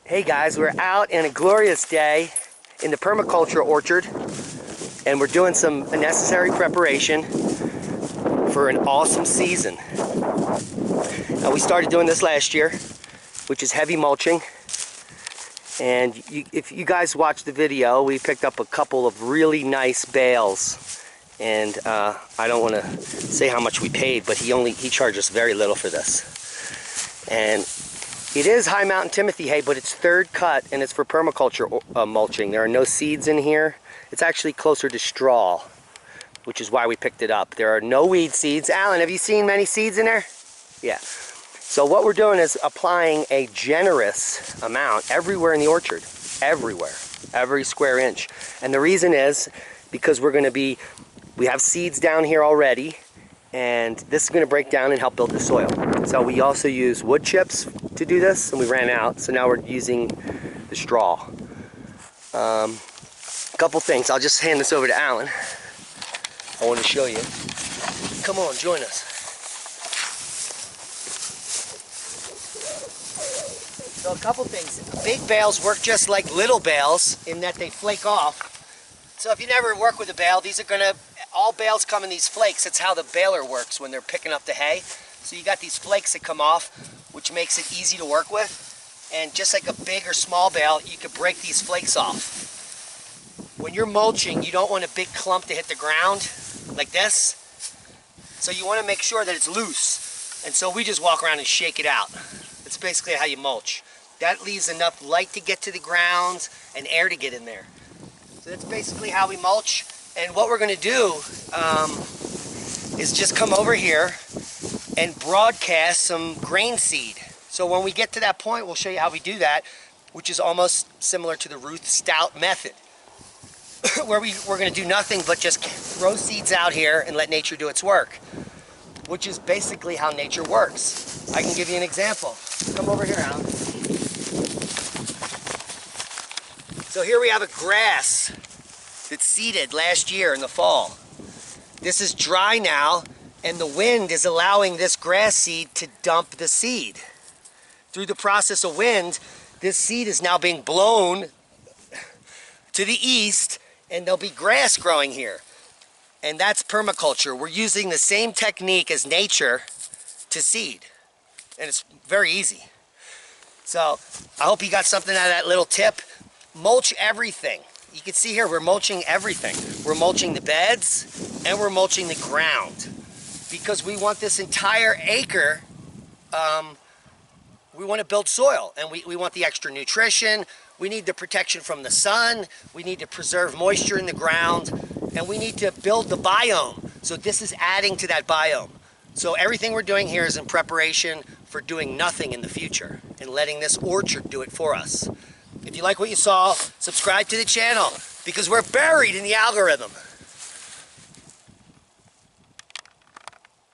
Hey guys, we're out on a glorious day in the permaculture orchard and we're doing some necessary preparation for an awesome season. Now, we started doing this last year, which is heavy mulching, and if you guys watched the video, we picked up a couple of really nice bales, and I don't want to say how much we paid, but he charged us very little for this. And it is high mountain Timothy hay, but it's third cut and it's for permaculture mulching. There are no seeds in here. It's actually closer to straw, which is why we picked it up. There are no weed seeds. Alan, have you seen many seeds in there? Yeah. So what we're doing is applying a generous amount everywhere in the orchard. Everywhere. Every square inch. And the reason is because we have seeds down here already, and this is going to break down and help build the soil. So we also use wood chips to do this, and we ran out, so now we're using the straw. A couple things. I'll just hand this over to Alan. I want to show you. Come on, join us. So a couple things. Big bales work just like little bales in that they flake off. So if you never work with a bale, all bales come in these flakes. That's how the baler works when they're picking up the hay. So you got these flakes that come off, which makes it easy to work with. And just like a big or small bale, you could break these flakes off. When you're mulching, you don't want a big clump to hit the ground like this. So you want to make sure that it's loose. And so we just walk around and shake it out. That's basically how you mulch. That leaves enough light to get to the ground and air to get in there. So that's basically how we mulch. And what we're going to do is just come over here and broadcast some grain seed. So when we get to that point, we'll show you how we do that, which is almost similar to the Ruth Stout method, where we're going to do nothing but just throw seeds out here and let nature do its work, which is basically how nature works. I can give you an example. Come over here, Alan. So here we have a grass that's seeded last year in the fall. This is dry now, and the wind is allowing this grass seed to dump the seed. Through the process of wind, this seed is now being blown to the east, and there'll be grass growing here. And that's permaculture. We're using the same technique as nature to seed. And it's very easy. So I hope you got something out of that little tip. Mulch everything. You can see here we're mulching everything. We're mulching the beds and we're mulching the ground, because we want this entire acre, we want to build soil, and we want the extra nutrition. We need the protection from the sun. We need to preserve moisture in the ground, and we need to build the biome. So this is adding to that biome. So everything we're doing here is in preparation for doing nothing in the future and letting this orchard do it for us. If you like what you saw, subscribe to the channel, because we're buried in the algorithm.